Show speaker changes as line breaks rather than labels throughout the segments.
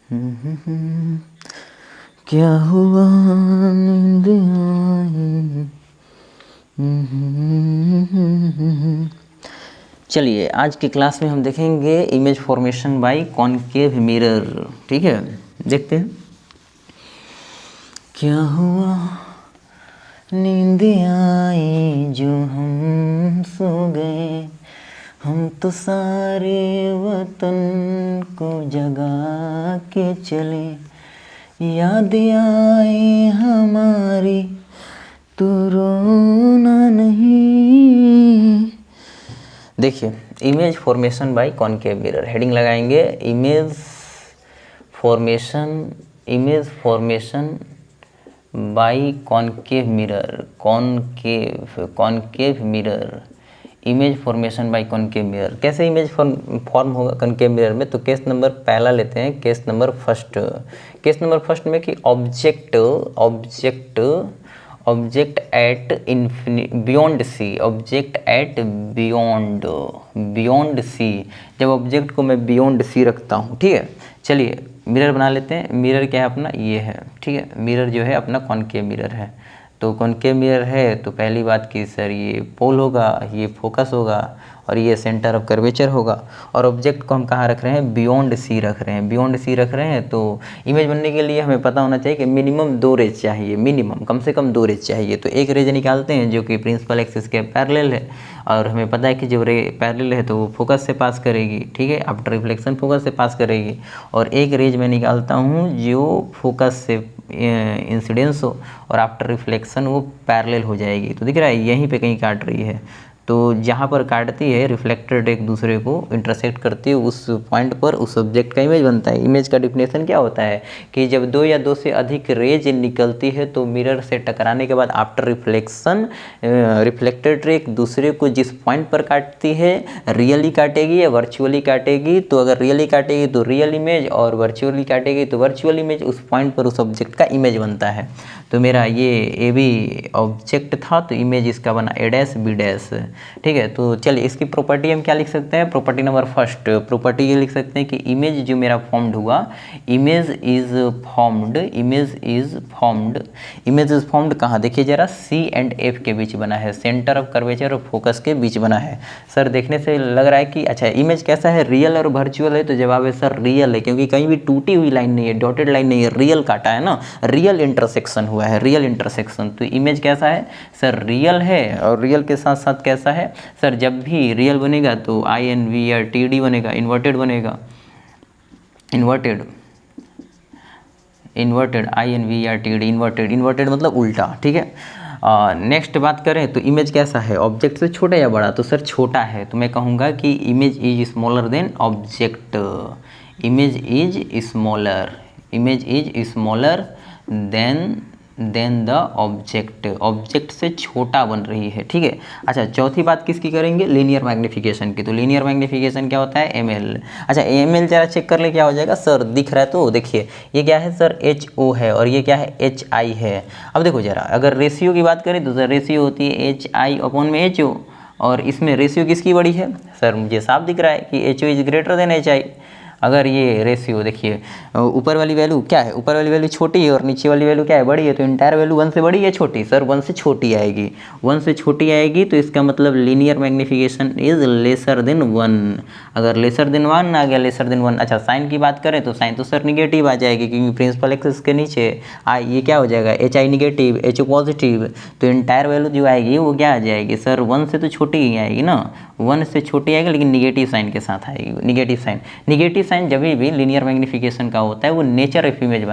क्या हुआ नींद आई। चलिए आज की क्लास में हम देखेंगे image formation by concave mirror. ठीक है, देखते हैं। क्या हुआ नींद आई जो हम सो गए, हम तो सारे वतन को जगा के चले, याद आई हमारी तो रोना नहीं। देखिए, image formation by concave mirror, heading लगाएंगे image formation by concave mirror, concave mirror, image formation by concave mirror. कैसे इमेज फॉर्म होगा कॉनकेव मिरर में, तो केस नंबर पहला लेते हैं, केस नंबर फर्स्ट में कि ऑब्जेक्ट एट बियॉन्ड सी, जब ऑब्जेक्ट को मैं बियॉन्ड सी रखता हूँ। ठीक है, चलिए मिरर बना लेते हैं। मिरर क्या है अपना, ये है। ठीक है, मिरर जो है अपना कॉनकेव मिरर है। तो कॉनकेव मिरर है तो पहली बात कि सर ये पोल होगा, ये फोकस होगा और ये सेंटर ऑफ कर्वेचर होगा। और ऑब्जेक्ट को हम कहाँ रख रहे हैं, बियॉन्ड सी रख रहे हैं। तो इमेज बनने के लिए हमें पता होना चाहिए कि मिनिमम 2 रेज चाहिए, मिनिमम कम से कम 2 रेज चाहिए। तो एक रेज निकालते हैं जो कि प्रिंसिपल एक्सिस के पैरेलल है, और हमें पता है कि जब रे पैरेलल है तो वो फोकस से पास करेगी। ठीक है, आफ्टर रिफ्लेक्शन फोकस से पास करेगी। और एक रेज मैं निकालता हूँ जो फोकस से इंसिडेंस हो और आफ्टर रिफ्लेक्शन वो पैरेलल हो जाएगी। तो दिख रहा है यहीं पे कहीं काट रही है, तो जहाँ पर काटती है रिफ्लेक्टेड एक दूसरे को इंटरसेक्ट करती है, उस पॉइंट पर उस ऑब्जेक्ट का इमेज बनता है। इमेज का डिफिनेशन क्या होता है कि जब 2 या 2 से अधिक रेज निकलती है तो मिरर से टकराने के बाद आफ्टर रिफ्लेक्शन रिफ्लेक्टेड रे एक दूसरे को जिस पॉइंट पर काटती है, रियली काटेगी या वर्चुअली काटेगी। तो अगर रियली काटेगी तो रियल इमेज, और वर्चुअली काटेगी तो वर्चुअल इमेज, उस पॉइंट पर उस ऑब्जेक्ट का इमेज बनता है। तो मेरा ये ए बी ऑब्जेक्ट था तो इमेज इसका बना ए डैश बी डैश। ठीक है, तो चलिए इसकी प्रॉपर्टी हम क्या लिख सकते हैं, प्रॉपर्टी नंबर फर्स्ट, प्रॉपर्टी ये लिख सकते हैं कि इमेज जो मेरा फॉर्म्ड हुआ, इमेज इज फॉर्म्ड कहाँ, देखिए जरा सी एंड एफ के बीच बना है, सेंटर ऑफ कर्वेचर और फोकस के बीच बना है। सर देखने से लग रहा है कि अच्छा इमेज कैसा है, रियल और वर्चुअल है। तो जवाब है सर रियल है, क्योंकि कहीं भी टूटी हुई लाइन नहीं है, डॉटेड लाइन नहीं है, रियल काटा है ना, रियल इंटरसेक्शन हुआ है, रियल इंटरसेक्शन। तो इमेज कैसा है सर, रियल है। और रियल के साथ साथ कैसा है सर, जब भी रियल बनेगा तो INVRTD बनेगा, इन्वर्टेड बनेगा, इन्वर्टेड INVRTD, इन्वर्टेड मतलब उल्टा। ठीक है, नेक्स्ट बात करें तो इमेज कैसा है, ऑब्जेक्ट से छोटा या बड़ा, तो सर छोटा है। तो मैं कहूँगा कि image is smaller than object, image is smaller than the object से छोटा बन रही है। ठीक है, अच्छा चौथी बात किसकी करेंगे, लीनियर मैग्नीफिकेशन की। तो लीनियर मैग्नीफिकेशन क्या होता है, ML। अच्छा ML जरा चेक कर ले क्या हो जाएगा सर, दिख रहा है तो देखिए ये क्या है सर, HO है और ये क्या है HI है। अब देखो जरा, अगर रेशियो की बात करें तो सर रेशियो होती है HI अपॉन में HO, और इसमें रेशियो किसकी बड़ी है सर, मुझे साफ दिख रहा है कि HO is greater than HI। अगर ये रेशियो देखिए, ऊपर वाली वैल्यू क्या है, ऊपर वाली वैल्यू छोटी है और नीचे वाली वैल्यू क्या है, बड़ी है। तो इंटायर वैल्यू 1 से बड़ी है छोटी, सर 1 से छोटी आएगी, 1 से छोटी आएगी। तो इसका मतलब linear magnification is lesser than 1। अगर लेसर देन 1 आ गया, लेसर देन 1। अच्छा साइन की बात करें तो साइन तो सर निगेटिव आ जाएगी, क्योंकि प्रिंसिपल एक्सिस के नीचे ये क्या हो जाएगा, HI निगेटिव, HO पॉजिटिव। तो इंटायर वैल्यू जो आएगी वो क्या आ जाएगी सर, 1 से तो छोटी ही आएगी ना, 1 से छोटी आएगी, लेकिन निगेटिव साइन के साथ आएगी। निगेटिव साइन जब भी लीनियर मैग्नीफिकेशन का होता है वो नेचर ऑफ इमेज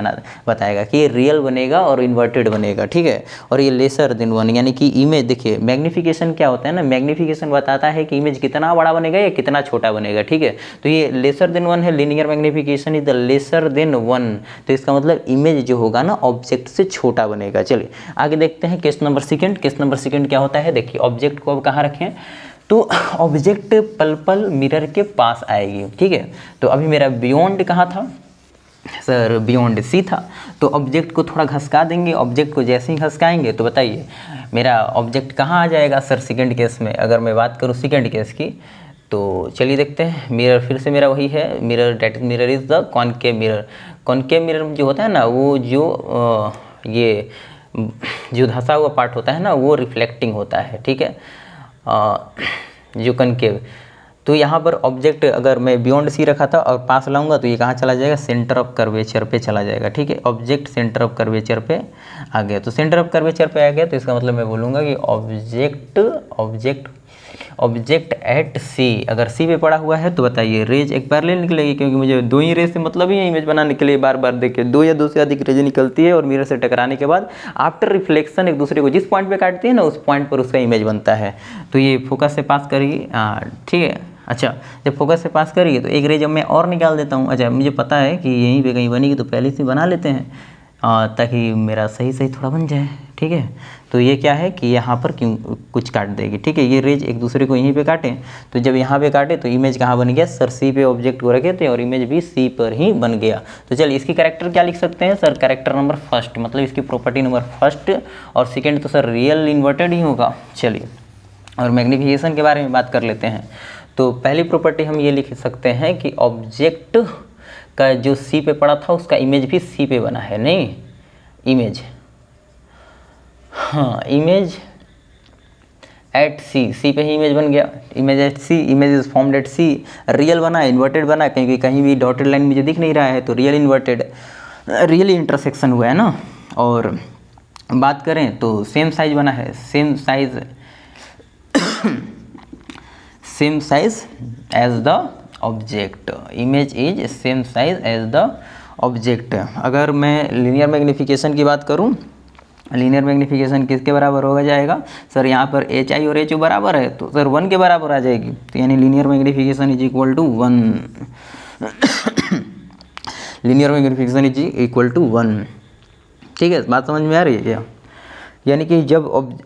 बताएगा कि ये रियल बनेगा और इन्वर्टेड बनेगा। ठीक है, और ये लेसर देन 1 यानी कि इमेज, देखिए मैग्नीफिकेशन क्या होता है ना, मैग्नीफिकेशन बताता है कि इमेज कितना बड़ा बनेगा या कितना छोटा बनेगा। ठीक है, तो ये लेसर देन 1 है, linear magnification is the lesser than 1। तो इसका मतलब इमेज जो होगा ना ऑब्जेक्ट से छोटा बनेगा। चलिए आगे देखते हैं case number second. Case number second क्या होता है, देखिए ऑब्जेक्ट को अब कहाँ रखें, तो ऑब्जेक्ट पल मिरर के पास आएगी। ठीक है, तो अभी मेरा बियॉन्ड कहाँ था सर, बियॉन्ड सी था। तो ऑब्जेक्ट को थोड़ा घसका देंगे, ऑब्जेक्ट को जैसे ही घसकाएंगे तो बताइए मेरा ऑब्जेक्ट कहाँ आ जाएगा सर, सेकंड केस में। अगर मैं बात करूँ सेकंड केस की, तो चलिए देखते हैं। मिरर फिर से मेरा वही है, mirror that mirror is the concave mirror. Concave mirror जो होता है ना, वो जो ये जो धंसा हुआ पार्ट होता है ना, वो रिफ्लेक्टिंग होता है, ठीक है, जो कनकेव। तो यहाँ पर ऑब्जेक्ट अगर मैं बियॉन्ड सी रखा था और पास लाऊंगा तो ये कहाँ चला जाएगा, सेंटर ऑफ कर्वेचर पे चला जाएगा, ठीक है। ऑब्जेक्ट सेंटर ऑफ कर्वेचर पे आ गया, तो सेंटर ऑफ कर्वेचर पे आ गया तो इसका मतलब मैं बोलूँगा कि ऑब्जेक्ट एट सी, अगर सी पे पड़ा हुआ है तो बताइए रेज एक पैरेलल निकलेगी, क्योंकि मुझे दो ही रेज से मतलब ही है इमेज बनाने के लिए। बार बार देखिए, दो या दो से अधिक रेज निकलती है और मिरर से टकराने के बाद आफ्टर रिफ्लेक्शन एक दूसरे को जिस पॉइंट पे काटती है ना, उस पॉइंट पर उसका इमेज बनता है। तो ये फोकस से पास करेगी, ठीक है। अच्छा, जब फोकस से पास करेगी तो एक रेज अब मैं और निकाल देता हूँ। अच्छा, मुझे पता है कि यहीं पे कहीं बनेगी तो पहले से बना लेते हैं, ताकि मेरा सही सही थोड़ा बन जाए, ठीक है। तो ये क्या है कि यहाँ पर क्यों कुछ काट देगी, ठीक है। ये रेज एक दूसरे को यहीं पे काटें, तो जब यहाँ पे काटे तो इमेज कहाँ बन गया, सर सी पे ऑब्जेक्ट को रखे थे और इमेज भी सी पर ही बन गया। तो चलिए इसकी कैरेक्टर क्या लिख सकते हैं सर, कैरेक्टर नंबर फर्स्ट, मतलब इसकी प्रॉपर्टी नंबर फर्स्ट, और सेकेंड तो सर रियल इन्वर्टेड ही होगा। चलिए, और मैग्नीफिकेशन के बारे में बात कर लेते हैं। तो पहली प्रॉपर्टी हम ये लिख सकते हैं कि ऑब्जेक्ट का जो सी पे पड़ा था उसका इमेज भी सी पे बना है, नहीं इमेज, हाँ इमेज एट सी, सी पे ही इमेज बन गया, image at C, image is formed at C. Real बना, इन्वर्टेड बना, क्योंकि कहीं भी डॉटेड लाइन मुझे दिख नहीं रहा है, तो रियल इन्वर्टेड, रियली इंटरसेक्शन हुआ है ना। और बात करें तो सेम साइज बना है, same size as the object, image is same size as the object. अगर मैं लीनियर मैग्नीफिकेशन की बात करूं, लीनियर मैग्नीफिकेशन किसके बराबर होगा जाएगा सर, यहाँ पर एच आई और एच ओ बराबर है तो सर 1 के बराबर आ जाएगी, तो यानी linear magnification is equal to 1 linear magnification is equal to 1, ठीक है। बात समझ में आ रही है क्या? यानी कि जब